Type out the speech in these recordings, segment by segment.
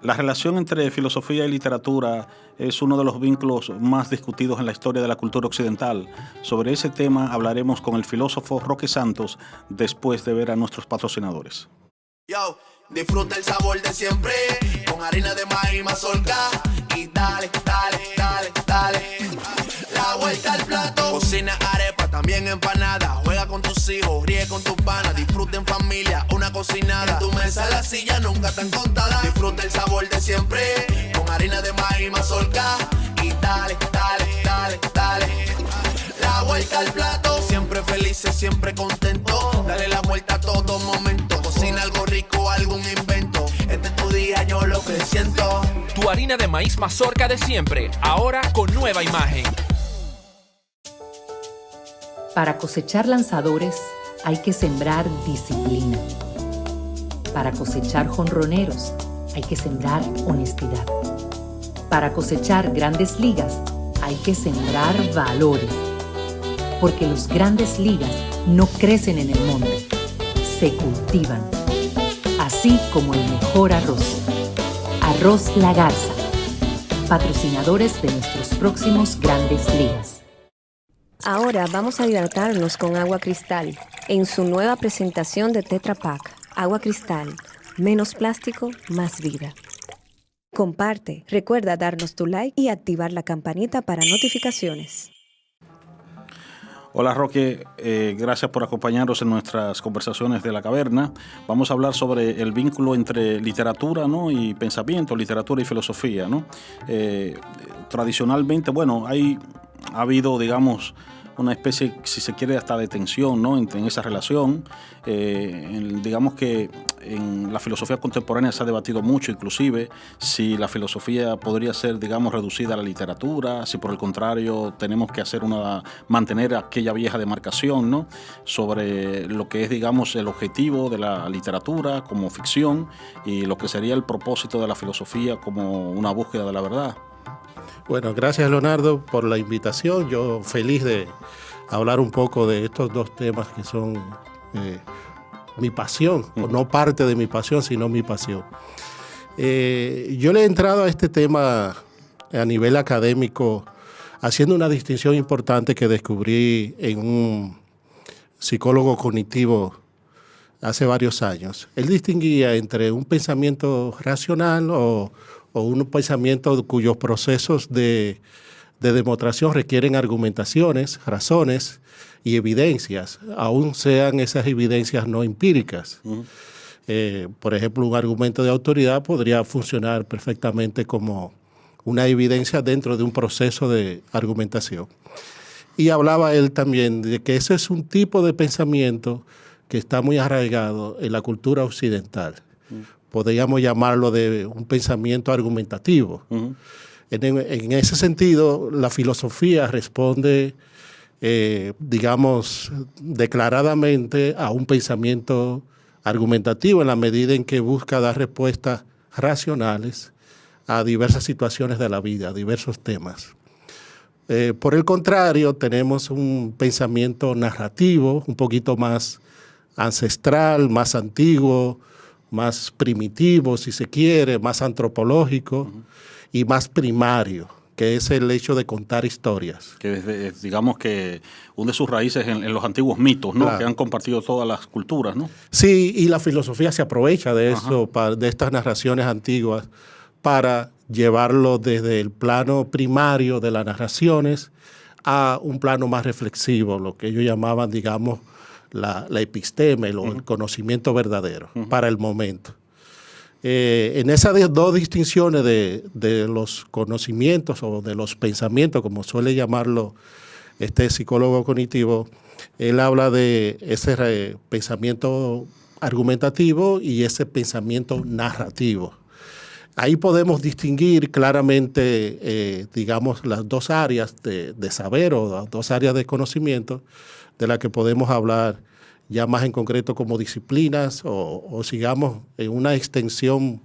La relación entre filosofía y literatura es uno de los vínculos más discutidos en la historia de la cultura occidental. Sobre ese tema hablaremos con el filósofo Roque Santos después de ver a nuestros patrocinadores. Yo, disfruta el sabor de siempre, con harina de maíz mazorca y dale, dale, dale, dale. La vuelta al plato, cocina arepa, también empanada. Juega con tus hijos, ríe con tus panas, disfruta en familia, una cocinada. En tu mesa la silla nunca tan contada. Disfruta el sabor de siempre, con harina de maíz mazorca y dale, dale, dale, dale. La vuelta al plato, siempre felices, siempre contento. Dale la vuelta a todo momento. Cocina algo rico, algún invento. Este es tu día, yo lo que siento. Tu harina de maíz mazorca de siempre, ahora con nueva imagen. Para cosechar lanzadores hay que sembrar disciplina. Para cosechar jonroneros hay que sembrar honestidad. Para cosechar grandes ligas hay que sembrar valores. Porque los grandes ligas no crecen en el monte, se cultivan. Así como el mejor arroz. Arroz La Garza, patrocinadores de nuestros próximos grandes ligas. Ahora vamos a hidratarnos con agua cristal en su nueva presentación de Tetra Pak. Agua cristal, menos plástico, más vida. Comparte, recuerda darnos tu like y activar la campanita para notificaciones. Hola Roque, gracias por acompañarnos en nuestras conversaciones de la caverna. Vamos a hablar sobre el vínculo entre literatura, ¿no?, y pensamiento, literatura y filosofía, ¿no? Tradicionalmente, bueno, ha habido, digamos, una especie, si se quiere, hasta de tensión, ¿no?, en esa relación. Digamos que en la filosofía contemporánea se ha debatido mucho, inclusive, si la filosofía podría ser, digamos, reducida a la literatura, si por el contrario tenemos que mantener aquella vieja demarcación, ¿no?, sobre lo que es, digamos, el objetivo de la literatura como ficción y lo que sería el propósito de la filosofía como una búsqueda de la verdad. Bueno, gracias Leonardo por la invitación. Yo feliz de hablar un poco de estos dos temas que son mi pasión, o no parte de mi pasión, sino mi pasión. Yo le he entrado a este tema a nivel académico haciendo una distinción importante que descubrí en un psicólogo cognitivo hace varios años. Él distinguía entre un pensamiento racional o un pensamiento cuyos procesos de demostración requieren argumentaciones, razones y evidencias, aun sean esas evidencias no empíricas. Por ejemplo, un argumento de autoridad podría funcionar perfectamente como una evidencia dentro de un proceso de argumentación. Y hablaba él también de que ese es un tipo de pensamiento que está muy arraigado en la cultura occidental. Podríamos llamarlo de un pensamiento argumentativo. En ese sentido, la filosofía responde, digamos, declaradamente a un pensamiento argumentativo en la medida en que busca dar respuestas racionales a diversas situaciones de la vida, a diversos temas. Por el contrario, tenemos un pensamiento narrativo, un poquito más ancestral, más antiguo, más primitivo, si se quiere, más antropológico y más primario, que es el hecho de contar historias. Que digamos que hunde sus raíces en los antiguos mitos, ¿no?, claro, que han compartido todas las culturas, ¿no? Sí, y la filosofía se aprovecha de eso, de estas narraciones antiguas, para llevarlo desde el plano primario de las narraciones a un plano más reflexivo, lo que ellos llamaban, digamos, la episteme, el conocimiento verdadero para el momento. En esas dos distinciones de los conocimientos o de los pensamientos, como suele llamarlo este psicólogo cognitivo, él habla de ese pensamiento argumentativo y ese pensamiento narrativo. Ahí podemos distinguir claramente, digamos, las dos áreas de saber o las dos áreas de conocimiento de las que podemos hablar ya más en concreto como disciplinas o sigamos en una extensión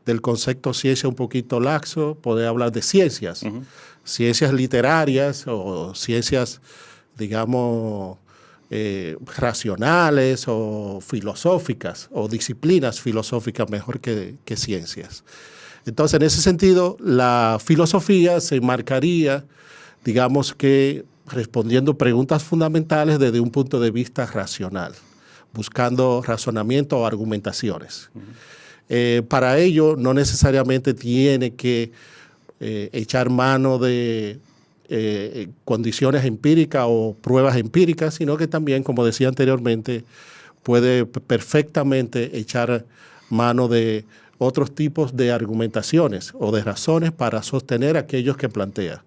del concepto ciencia un poquito laxo, poder hablar de ciencias, ciencias literarias o ciencias, digamos, racionales o filosóficas o disciplinas filosóficas mejor que ciencias. Entonces, en ese sentido, la filosofía se enmarcaría, digamos que respondiendo preguntas fundamentales desde un punto de vista racional, buscando razonamiento o argumentaciones. Para ello, no necesariamente tiene que echar mano de condiciones empíricas o pruebas empíricas, sino que también, como decía anteriormente, puede perfectamente echar mano de otros tipos de argumentaciones o de razones para sostener aquellos que plantea.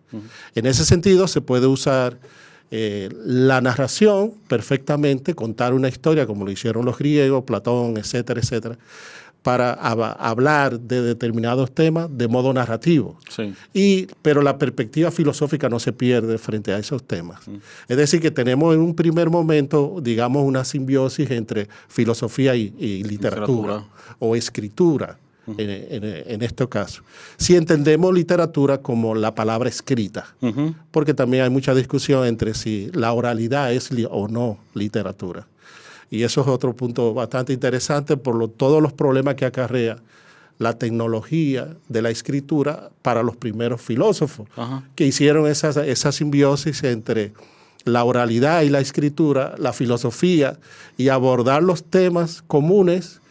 En ese sentido, se puede usar la narración perfectamente, contar una historia como lo hicieron los griegos, Platón, etcétera, etcétera, para hablar de determinados temas de modo narrativo. Sí. Pero la perspectiva filosófica no se pierde frente a esos temas. Es decir, que tenemos en un primer momento, digamos, una simbiosis entre filosofía y literatura o escritura, en este caso. Si entendemos literatura como la palabra escrita, porque también hay mucha discusión entre si la oralidad es o no literatura. Y eso es otro punto bastante interesante por todos los problemas que acarrea la tecnología de la escritura para los primeros filósofos, que hicieron esa simbiosis entre la oralidad y la escritura, la filosofía, y abordar los temas comunes,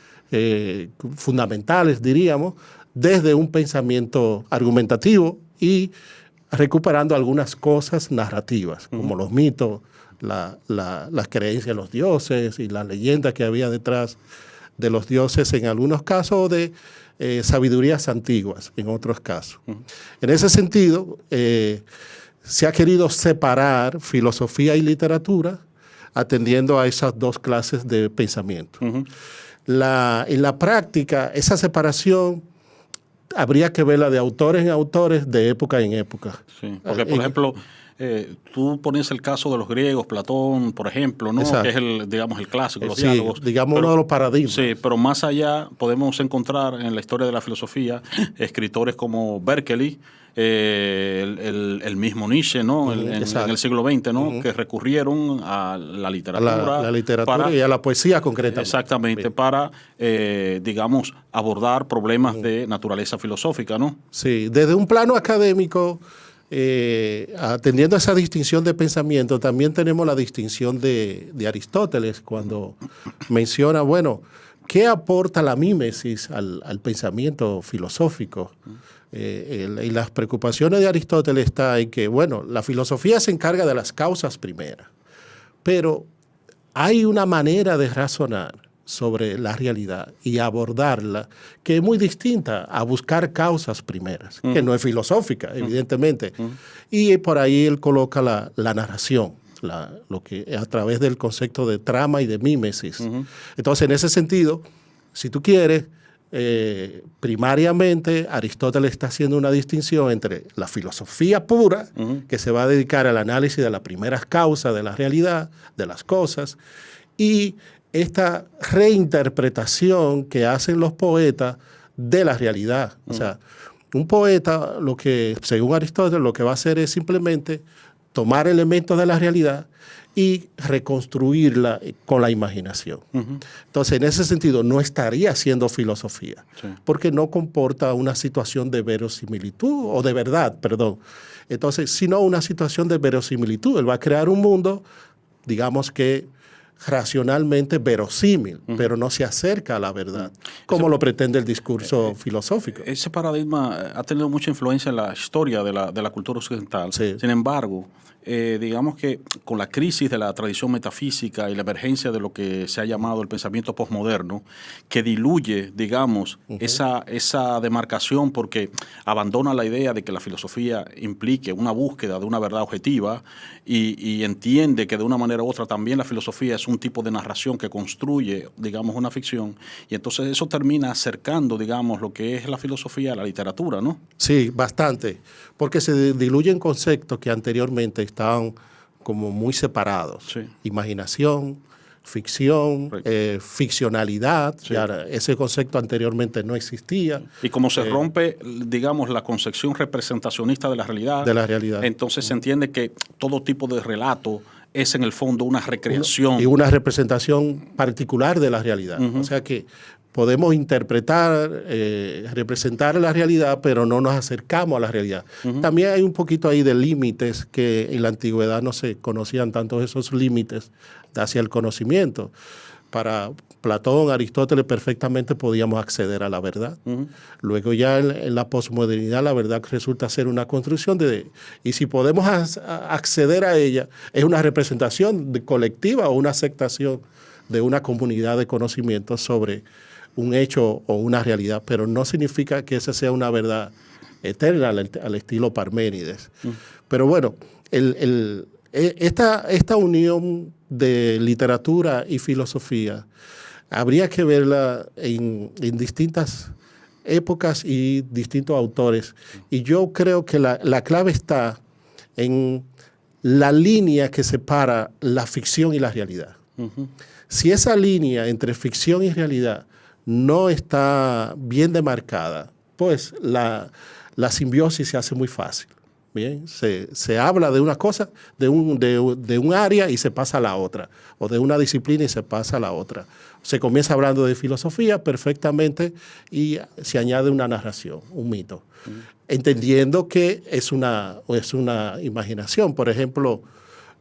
fundamentales, diríamos, desde un pensamiento argumentativo y recuperando algunas cosas narrativas, como los mitos, las creencias de los dioses y las leyendas que había detrás de los dioses en algunos casos, o de sabidurías antiguas en otros casos. En ese sentido, se ha querido separar filosofía y literatura atendiendo a esas dos clases de pensamiento. En la práctica, esa separación habría que verla de autores en autores, de época en época. Sí, porque, por ejemplo, tú pones el caso de los griegos, Platón, por ejemplo, ¿no? Exacto. Que es el clásico, los sí, diálogos. digamos, uno de los paradigmas. Sí, pero más allá podemos encontrar en la historia de la filosofía escritores como Berkeley, el mismo Nietzsche, ¿no? En el siglo XX, ¿no? Que recurrieron a la literatura. La literatura y a la poesía concretamente. Exactamente, bien. Para, digamos, abordar problemas de naturaleza filosófica, ¿no? Sí, desde un plano académico, atendiendo a esa distinción de pensamiento, también tenemos la distinción de Aristóteles cuando menciona, bueno, ¿qué aporta la mímesis al pensamiento filosófico? Y las preocupaciones de Aristóteles están en que, bueno, la filosofía se encarga de las causas primeras, pero hay una manera de razonar sobre la realidad y abordarla que es muy distinta a buscar causas primeras, que no es filosófica, evidentemente. Y por ahí él coloca la narración, lo que a través del concepto de trama y de mímesis. Entonces, en ese sentido, si tú quieres, primariamente Aristóteles está haciendo una distinción entre la filosofía pura, que se va a dedicar al análisis de las primeras causas de la realidad, de las cosas, y esta reinterpretación que hacen los poetas de la realidad. O sea, un poeta, según Aristóteles, lo que va a hacer es simplemente tomar elementos de la realidad y reconstruirla con la imaginación. Entonces, en ese sentido, no estaría haciendo filosofía, porque no comporta una situación de verosimilitud, o de verdad, perdón. Entonces, sino una situación de verosimilitud. Él va a crear un mundo, digamos que racionalmente verosímil, pero no se acerca a la verdad, como lo pretende el discurso filosófico. Ese paradigma ha tenido mucha influencia en la historia de la cultura occidental. Sí. Sin embargo, digamos que con la crisis de la tradición metafísica y la emergencia de lo que se ha llamado el pensamiento posmoderno, que diluye, digamos, esa demarcación porque abandona la idea de que la filosofía implique una búsqueda de una verdad objetiva y entiende que de una manera u otra también la filosofía es un tipo de narración que construye, digamos, una ficción, y entonces eso termina acercando, digamos, lo que es la filosofía a la literatura, ¿no? Sí, bastante, porque se diluyen conceptos que anteriormente estaban como muy separados. Sí. Imaginación, ficción, ficcionalidad, Sí. ese concepto anteriormente no existía. Y como se rompe, digamos, la concepción representacionista de la realidad, entonces se entiende que todo tipo de relato es en el fondo una recreación. Y una representación particular de la realidad. O sea que podemos interpretar, representar la realidad, pero no nos acercamos a la realidad. También hay un poquito ahí de límites, que en la antigüedad no se conocían tantos esos límites hacia el conocimiento. Para Platón, Aristóteles, perfectamente podíamos acceder a la verdad. Luego ya en la posmodernidad la verdad resulta ser una construcción y si podemos acceder a ella, es una representación colectiva o una aceptación de una comunidad de conocimiento sobre un hecho o una realidad, pero no significa que esa sea una verdad eterna al estilo Parménides. Pero bueno, esta unión de literatura y filosofía habría que verla en distintas épocas y distintos autores. Y yo creo que la clave está en la línea que separa la ficción y la realidad. Si esa línea entre ficción y realidad no está bien demarcada, pues la simbiosis se hace muy fácil. Bien, se habla de una cosa, de un área y se pasa a la otra, o de una disciplina y se pasa a la otra. Se comienza hablando de filosofía perfectamente y se añade una narración, un mito, entendiendo que es una imaginación. Por ejemplo,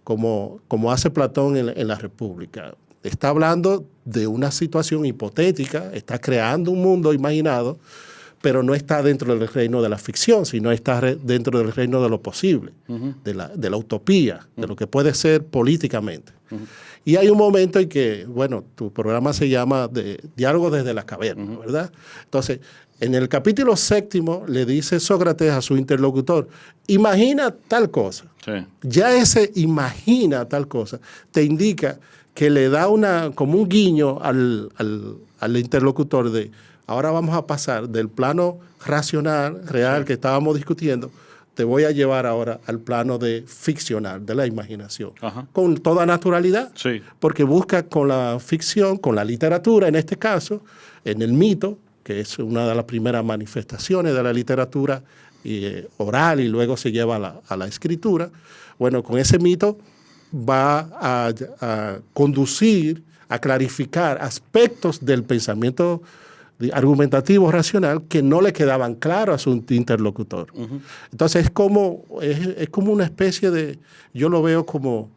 como hace Platón en la República. Está hablando de una situación hipotética, está creando un mundo imaginado, pero no está dentro del reino de la ficción, sino está dentro del reino de lo posible, de la utopía, de lo que puede ser políticamente. Y hay un momento en que, bueno, tu programa se llama Diálogo desde la caverna, ¿verdad? Entonces, en el capítulo 7 le dice Sócrates a su interlocutor, imagina tal cosa. Sí. Ya ese imagina tal cosa te indica que le da como un guiño al interlocutor de ahora vamos a pasar del plano racional, real, que estábamos discutiendo, te voy a llevar ahora al plano de ficcional, de la imaginación, con toda naturalidad, porque busca con la ficción, con la literatura en este caso, en el mito, que es una de las primeras manifestaciones de la literatura oral y luego se lleva a la escritura. Bueno, con ese mito va a conducir, a clarificar aspectos del pensamiento argumentativo racional que no le quedaban claros a su interlocutor. Entonces es como una especie de, yo lo veo como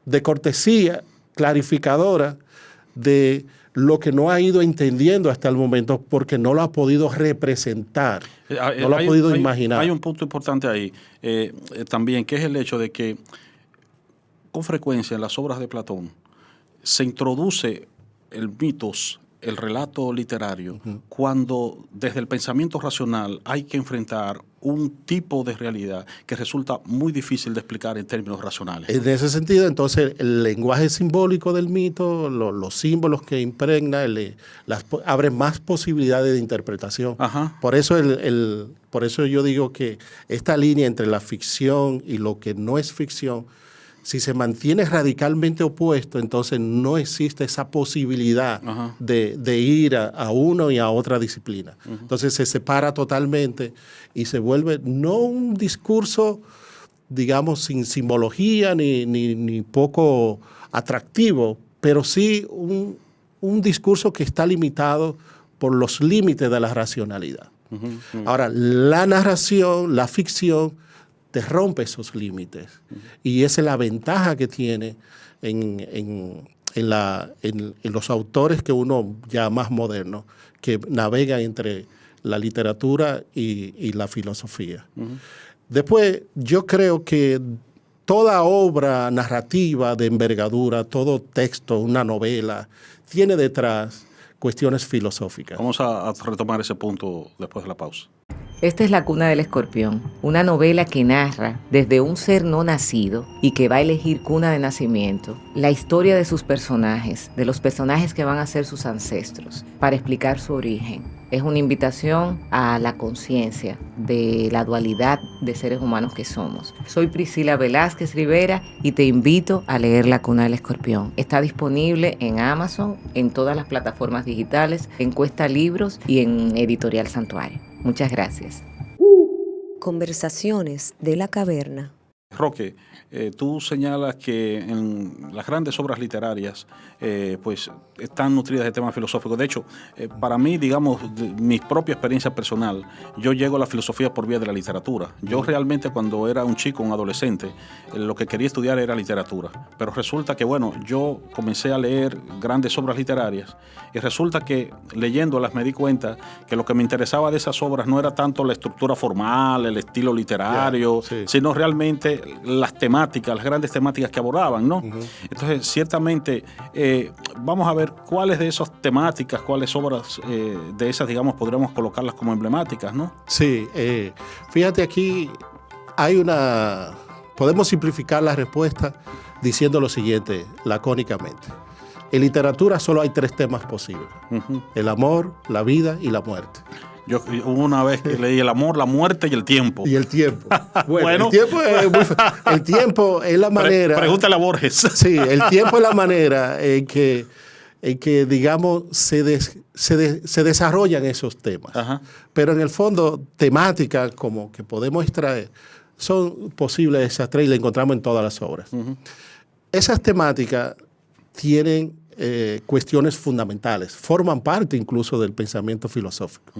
de cortesía clarificadora de lo que no ha ido entendiendo hasta el momento porque no lo ha podido representar, no lo ha podido imaginar. Hay un punto importante ahí también, que es el hecho de que con frecuencia en las obras de Platón se introduce el mitos, el relato literario, cuando desde el pensamiento racional hay que enfrentar un tipo de realidad que resulta muy difícil de explicar en términos racionales. En ese sentido, entonces, el lenguaje simbólico del mito, los símbolos que impregna, abre más posibilidades de interpretación. Por eso yo digo que esta línea entre la ficción y lo que no es ficción, si se mantiene radicalmente opuesto, entonces no existe esa posibilidad de ir a uno y a otra disciplina. Entonces se separa totalmente y se vuelve no un discurso, digamos, sin simbología ni poco atractivo, pero sí un discurso que está limitado por los límites de la racionalidad. Ahora, la narración, la ficción, te rompe esos límites. Y esa es la ventaja que tiene en los autores que uno ya más modernos, que navegan entre la literatura y la filosofía. Después, yo creo que toda obra narrativa de envergadura, todo texto, una novela, tiene detrás cuestiones filosóficas. Vamos a retomar ese punto después de la pausa. Esta es La cuna del escorpión, una novela que narra desde un ser no nacido y que va a elegir cuna de nacimiento, la historia de sus personajes, de los personajes que van a ser sus ancestros, para explicar su origen. Es una invitación a la conciencia de la dualidad de seres humanos que somos. Soy Priscila Velázquez Rivera y te invito a leer La cuna del escorpión. Está disponible en Amazon, en todas las plataformas digitales, en Cuesta Libros y en Editorial Santuario. Muchas gracias. Conversaciones de la caverna. Roque, tú señalas que en las grandes obras literarias pues están nutridas de temas filosóficos. De hecho, para mí, digamos, mi propia experiencia personal, yo llego a la filosofía por vía de la literatura. Yo realmente cuando era un chico, un adolescente, lo que quería estudiar era literatura. Pero resulta que, bueno, yo comencé a leer grandes obras literarias y resulta que leyéndolas me di cuenta que lo que me interesaba de esas obras no era tanto la estructura formal, el estilo literario, sino realmente las temáticas, las grandes temáticas que abordaban, ¿no? Entonces, ciertamente, vamos a ver cuáles de esas temáticas, cuáles obras de esas, digamos, podríamos colocarlas como emblemáticas, ¿no? Sí, fíjate aquí, podemos simplificar la respuesta diciendo lo siguiente, lacónicamente. En literatura solo hay 3 temas posibles, el amor, la vida y la muerte. Yo una vez que leí el amor, la muerte y el tiempo. Y el tiempo. Bueno, el tiempo es la manera... Pregúntale a Borges. Sí, el tiempo es la manera en que digamos, se desarrollan esos temas. Ajá. Pero en el fondo, temáticas como que podemos extraer, son posibles esas 3 y las encontramos en todas las obras. Esas temáticas tienen cuestiones fundamentales, forman parte incluso del pensamiento filosófico.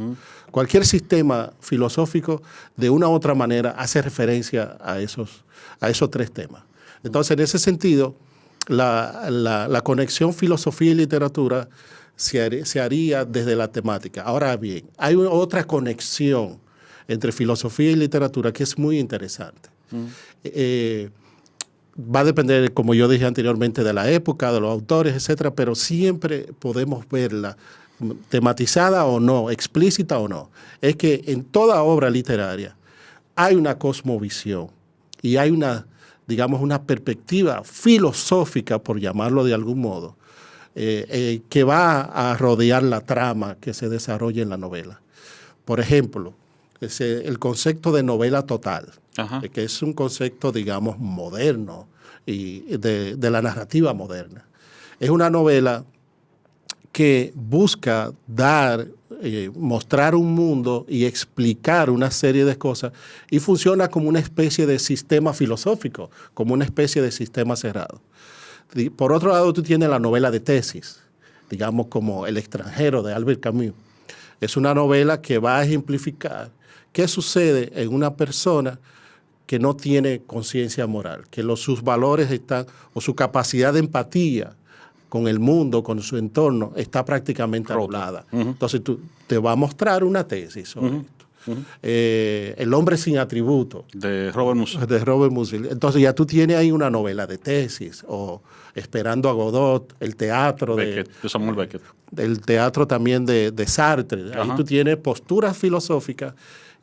Cualquier sistema filosófico, de una u otra manera, hace referencia a esos 3 temas. Entonces, en ese sentido, la conexión filosofía y literatura se haría desde la temática. Ahora bien, hay otra conexión entre filosofía y literatura que es muy interesante. Va a depender, como yo dije anteriormente, de la época, de los autores, etcétera, pero siempre podemos verla, tematizada o no, explícita o no. Es que en toda obra literaria hay una cosmovisión y hay una perspectiva filosófica, por llamarlo de algún modo, que va a rodear la trama que se desarrolla en la novela. Por ejemplo, el concepto de novela total, que es un concepto, digamos, moderno y de la narrativa moderna. Es una novela que busca mostrar un mundo y explicar una serie de cosas y funciona como una especie de sistema filosófico, como una especie de sistema cerrado. Por otro lado, tú tienes la novela de tesis, digamos como El extranjero de Albert Camus. Es una novela que va a ejemplificar qué sucede en una persona que no tiene conciencia moral, que sus valores están, o su capacidad de empatía con el mundo, con su entorno, está prácticamente anulada. Entonces te va a mostrar una tesis sobre esto. El hombre sin atributo. De Robert Musil. Entonces ya tú tienes ahí una novela de tesis, o Esperando a Godot, el teatro de Samuel Beckett. El teatro también de Sartre. Ahí tú tienes posturas filosóficas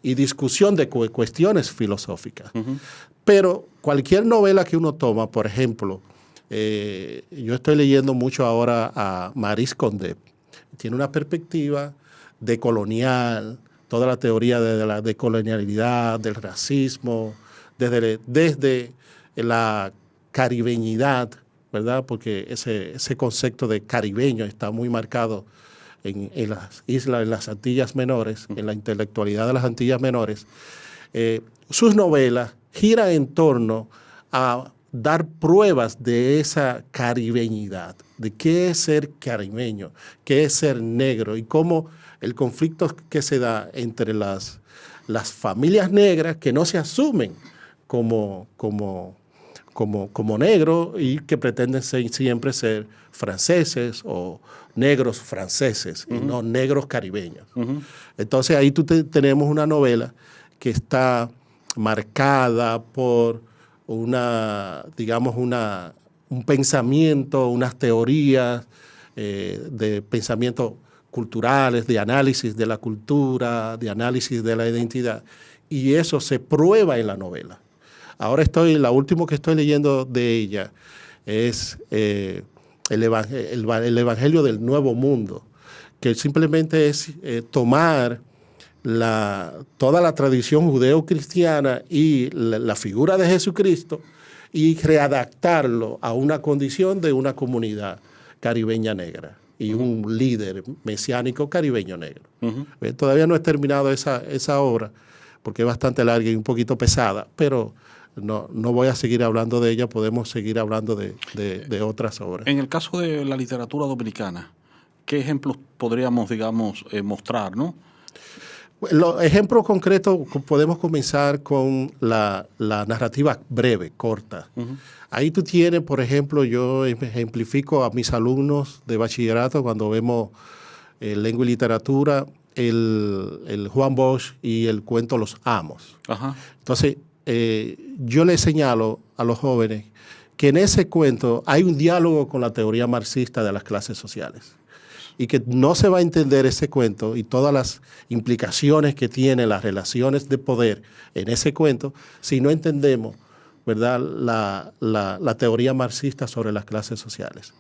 y discusión de cuestiones filosóficas. Pero cualquier novela que uno toma, por ejemplo, yo estoy leyendo mucho ahora a Maryse Condé. Tiene una perspectiva decolonial, toda la teoría de la decolonialidad, del racismo, desde la caribeñidad, ¿verdad? Porque ese concepto de caribeño está muy marcado en las islas, en las Antillas Menores, en la intelectualidad de las Antillas Menores. Sus novelas giran en torno a dar pruebas de esa caribeñidad, de qué es ser caribeño, qué es ser negro y cómo el conflicto que se da entre las familias negras que no se asumen como negros y que pretenden siempre ser franceses o negros franceses y no negros caribeños. Entonces ahí tenemos una novela que está marcada por un pensamiento, unas teorías de pensamiento culturales, de análisis de la cultura, de análisis de la identidad, y eso se prueba en la novela. Ahora la último que estoy leyendo de ella es el Evangelio del Nuevo Mundo, que simplemente es tomar toda la tradición judeo-cristiana y la figura de Jesucristo y readaptarlo a una condición de una comunidad caribeña negra y un líder mesiánico caribeño negro. Todavía no he terminado esa obra porque es bastante larga y un poquito pesada, pero no voy a seguir hablando de ella, podemos seguir hablando de otras obras. En el caso de la literatura dominicana, ¿qué ejemplos podríamos, digamos, mostrar, no? Los ejemplos concretos podemos comenzar con la narrativa breve, corta. Uh-huh. Ahí tú tienes, por ejemplo, yo ejemplifico a mis alumnos de bachillerato cuando vemos lengua y literatura, el Juan Bosch y el cuento Los Amos. Uh-huh. Entonces, yo les señalo a los jóvenes que en ese cuento hay un diálogo con la teoría marxista de las clases sociales. Y que no se va a entender ese cuento y todas las implicaciones que tiene las relaciones de poder en ese cuento si no entendemos, ¿verdad?, la teoría marxista sobre las clases sociales.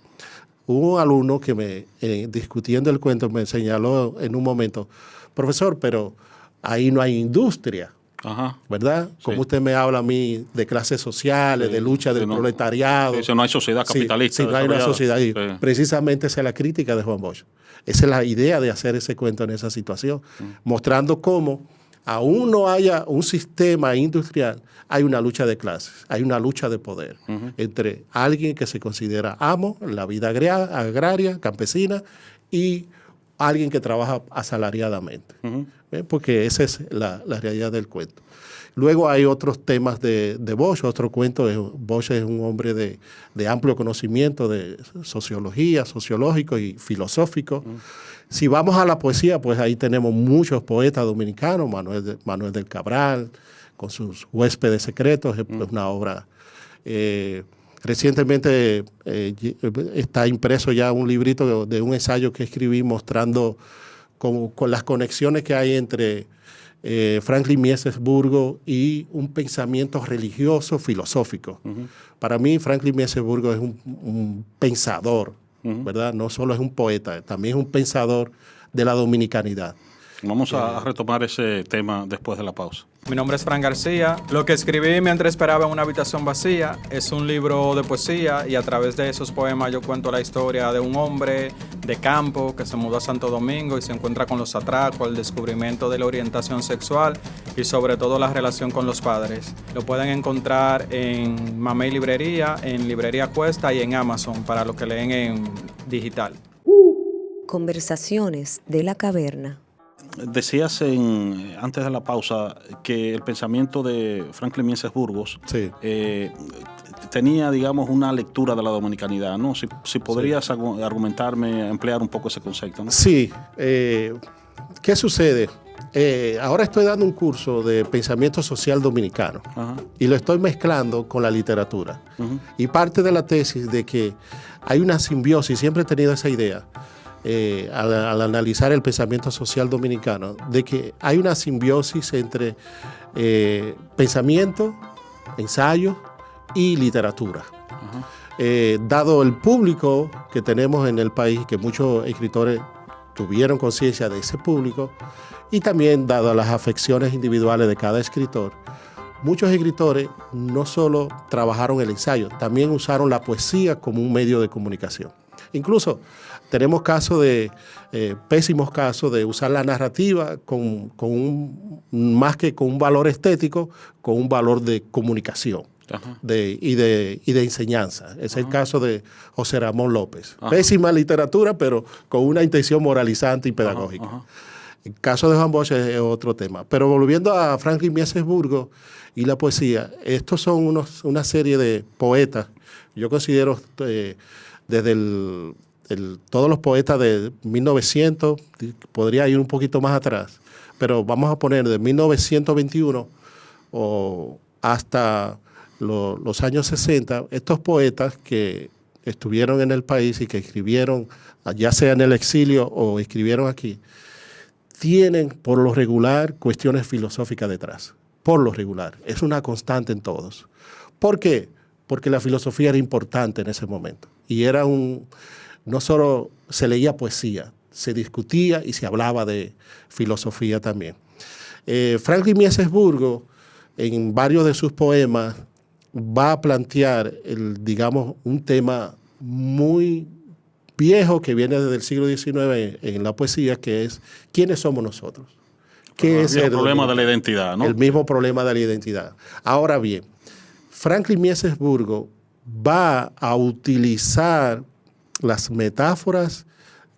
Hubo un alumno que discutiendo el cuento me señaló en un momento, profesor, pero ahí no hay industria. Ajá. ¿Verdad? Como usted me habla a mí de clases sociales, de lucha del proletariado. Eso no hay sociedad capitalista. Sí, no hay una sociedad. Y precisamente esa es la crítica de Juan Bosch. Esa es la idea de hacer ese cuento en esa situación, mostrando cómo aún no haya un sistema industrial, hay una lucha de clases, hay una lucha de poder entre alguien que se considera amo en la vida agraria, campesina, y alguien que trabaja asalariadamente. Porque esa es la realidad del cuento. Luego hay otros temas de Bosch, otro cuento. Bosch es un hombre de amplio conocimiento de sociología, sociológico y filosófico. Si vamos a la poesía, pues ahí tenemos muchos poetas dominicanos, Manuel del Cabral, con sus Huéspedes Secretos, es una obra. Recientemente está impreso ya un librito de un ensayo que escribí mostrando con las conexiones que hay entre Franklin Mieses Burgos y un pensamiento religioso filosófico. Para mí, Franklin Mieses Burgos es un pensador, ¿verdad? No solo es un poeta, también es un pensador de la dominicanidad. Vamos a retomar ese tema después de la pausa. Mi nombre es Fran García. Lo que escribí mientras esperaba en una habitación vacía es un libro de poesía y a través de esos poemas yo cuento la historia de un hombre de campo que se mudó a Santo Domingo y se encuentra con los atracos, el descubrimiento de la orientación sexual y sobre todo la relación con los padres. Lo pueden encontrar en Mamey Librería, en Librería Cuesta y en Amazon para los que leen en digital. Conversaciones de la caverna. Decías antes de la pausa que el pensamiento de Franklin Mieses Burgos tenía, digamos, una lectura de la dominicanidad, ¿no? Si podrías argumentarme, emplear un poco ese concepto, ¿no? Sí. ¿Qué sucede? Ahora estoy dando un curso de pensamiento social dominicano. Ajá. Y lo estoy mezclando con la literatura. Y parte de la tesis de que hay una simbiosis, siempre he tenido esa idea, al analizar el pensamiento social dominicano, de que hay una simbiosis entre pensamiento, ensayo y literatura. Dado el público que tenemos en el país, que muchos escritores tuvieron conciencia de ese público, y también dado las afecciones individuales de cada escritor, muchos escritores no solo trabajaron el ensayo, también usaron la poesía como un medio de comunicación. Incluso tenemos pésimos casos de usar la narrativa más que con un valor estético, con un valor de comunicación y de enseñanza. Es el caso de José Ramón López. Pésima literatura, pero con una intención moralizante y pedagógica. El caso de Juan Bosch es otro tema. Pero volviendo a Franklin Mieses Burgos y la poesía, estos son una serie de poetas. Yo considero desde todos los poetas de 1900, podría ir un poquito más atrás, pero vamos a poner de 1921 hasta los años 60, estos poetas que estuvieron en el país y que escribieron, ya sea en el exilio o escribieron aquí, tienen por lo regular cuestiones filosóficas detrás. Por lo regular. Es una constante en todos. ¿Por qué? Porque la filosofía era importante en ese momento. Y era no solo se leía poesía, se discutía y se hablaba de filosofía también. Franklin Mieses Burgos, en varios de sus poemas, va a plantear, un tema muy viejo que viene desde el siglo XIX en la poesía, que es ¿quiénes somos nosotros? ¿Qué es el problema de la identidad, ¿no? El mismo problema de la identidad. Ahora bien, Franklin Mieses Burgos va a utilizar las metáforas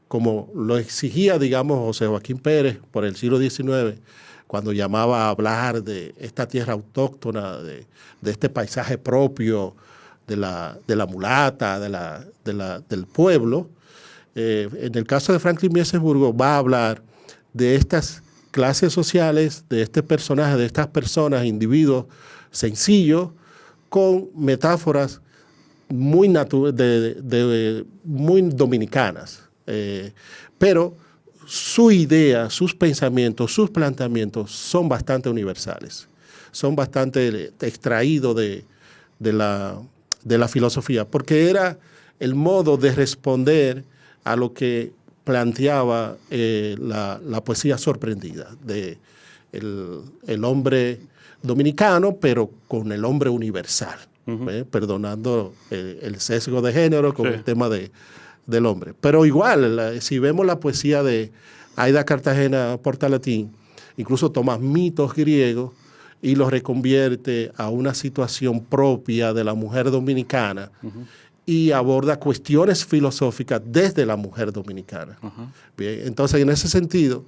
como lo exigía, digamos, José Joaquín Pérez por el siglo XIX, cuando llamaba a hablar de esta tierra autóctona, de este paisaje propio, de la mulata, del pueblo. En el caso de Franklin Mieses Burgos va a hablar de estas clases sociales, de este personaje, de estas personas, individuos sencillos, con metáforas muy muy dominicanas. Pero su idea, sus pensamientos, sus planteamientos son bastante universales, son bastante extraídos de la filosofía, porque era el modo de responder a lo que planteaba la poesía sorprendida, de el hombre dominicano, pero con el hombre universal, perdonando el sesgo de género con el tema del hombre. Pero igual, si vemos la poesía de Aida Cartagena Portalatín, incluso toma mitos griegos y los reconvierte a una situación propia de la mujer dominicana y aborda cuestiones filosóficas desde la mujer dominicana. Bien, entonces, en ese sentido,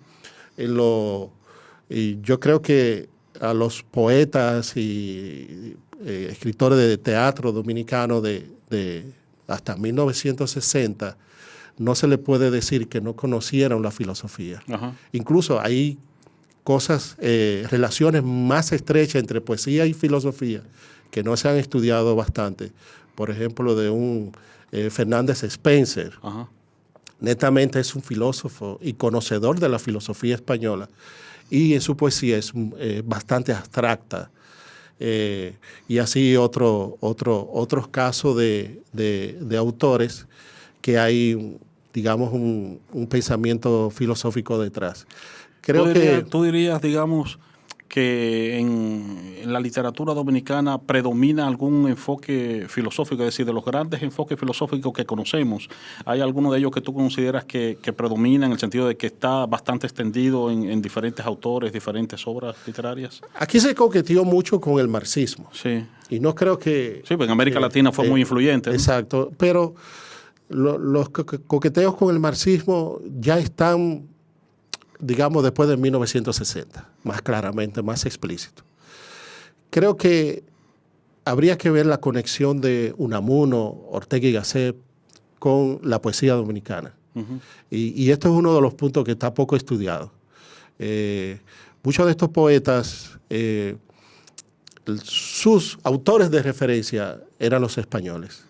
yo creo que a los poetas y escritores de teatro dominicano de hasta 1960, no se le puede decir que no conocieran la filosofía. Incluso hay cosas, relaciones más estrechas entre poesía y filosofía que no se han estudiado bastante. Por ejemplo, de un Fernández Spencer. Netamente es un filósofo y conocedor de la filosofía española, y en su poesía es bastante abstracta. Y así otros casos de autores que hay, digamos, un pensamiento filosófico detrás. ¿Tú dirías, digamos, que en la literatura dominicana predomina algún enfoque filosófico? Es decir, de los grandes enfoques filosóficos que conocemos, ¿hay alguno de ellos que tú consideras que predomina en el sentido de que está bastante extendido en diferentes autores, diferentes obras literarias? Aquí se coqueteó mucho con el marxismo. Sí. Y no creo que... Sí, pues en América Latina fue muy influyente, ¿no? Exacto. Pero los coqueteos con el marxismo ya están, digamos, después de 1960, más claramente, más explícito. Creo que habría que ver la conexión de Unamuno, Ortega y Gasset con la poesía dominicana. Y esto es uno de los puntos que está poco estudiado. Muchos de estos poetas, sus autores de referencia eran los españoles.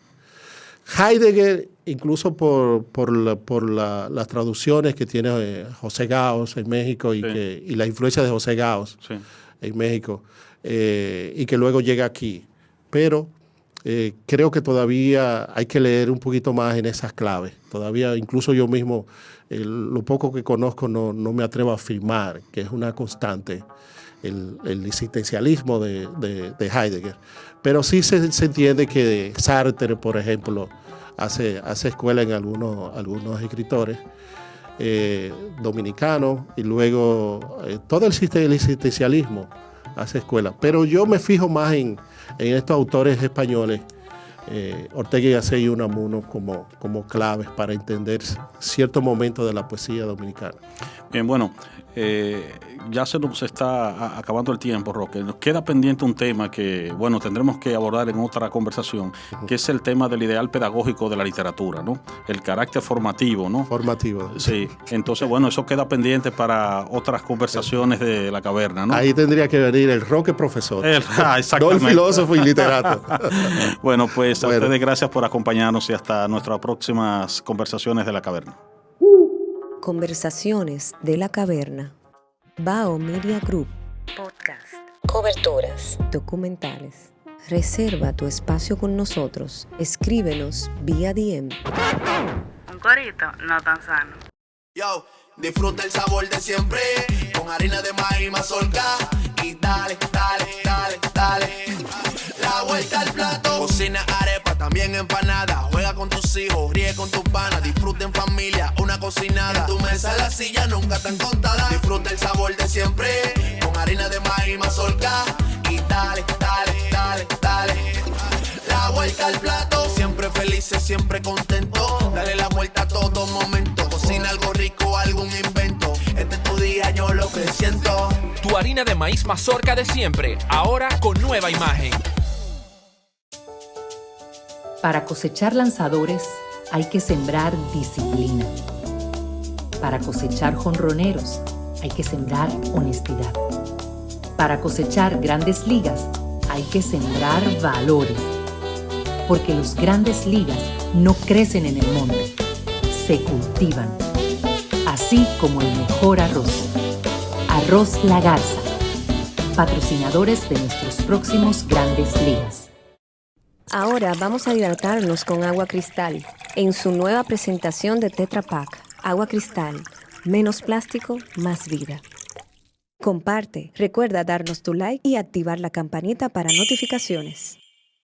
Heidegger, incluso por las traducciones que tiene José Gaos en México y la influencia de José Gaos en México, y que luego llega aquí. Pero creo que todavía hay que leer un poquito más en esas claves. Todavía, incluso yo mismo, lo poco que conozco no me atrevo a afirmar que es una constante el existencialismo de Heidegger. Pero sí se entiende que Sartre, por ejemplo, hace escuela en algunos escritores dominicanos, y luego todo el existencialismo hace escuela. Pero yo me fijo más en estos autores españoles, Ortega y Gasset y Unamuno, como claves para entender ciertos momentos de la poesía dominicana. Bien, bueno, ya se nos está acabando el tiempo, Roque. Nos queda pendiente un tema que, bueno, tendremos que abordar en otra conversación, que es el tema del ideal pedagógico de la literatura, ¿no? El carácter formativo, ¿no? Formativo. Sí. Entonces, bueno, eso queda pendiente para otras conversaciones de La Caverna, ¿no? Ahí tendría que venir el Roque profesor. Exactamente. No el filósofo y literato. Bueno, pues a ustedes gracias por acompañarnos y hasta nuestras próximas conversaciones de La Caverna. Conversaciones de La Caverna. Bao Media Group. Podcast. Coberturas. Documentales. Reserva tu espacio con nosotros. Escríbenos vía DM. Un corito no tan sano. Yo, disfruta el sabor de siempre, con harina de maíz mazorca, y dale, dale, dale, dale. La vuelta al plato. Cocina arepa, también empanada. Juega con tus hijos, ríe con tus panas. Disfruta en familia, una cocinada. En tu mesa la silla nunca tan contada. Disfruta el sabor de siempre, con harina de maíz mazorca, y dale, dale, dale, dale. dice siempre contento. Dale la vuelta a todo momento. Cocina algo rico, algún invento. Este es tu día, yo lo presiento. Tu harina de maíz mazorca de siempre, ahora con nueva imagen. Para cosechar lanzadores hay que sembrar disciplina. Para cosechar jonroneros hay que sembrar honestidad. Para cosechar grandes ligas hay que sembrar valores. Porque los grandes ligas no crecen en el monte, se cultivan. Así como el mejor arroz. Arroz La Garza, patrocinadores de nuestros próximos grandes ligas. Ahora vamos a hidratarnos con agua cristal en su nueva presentación de Tetra Pak. Agua cristal, menos plástico, más vida. Comparte, recuerda darnos tu like y activar la campanita para notificaciones.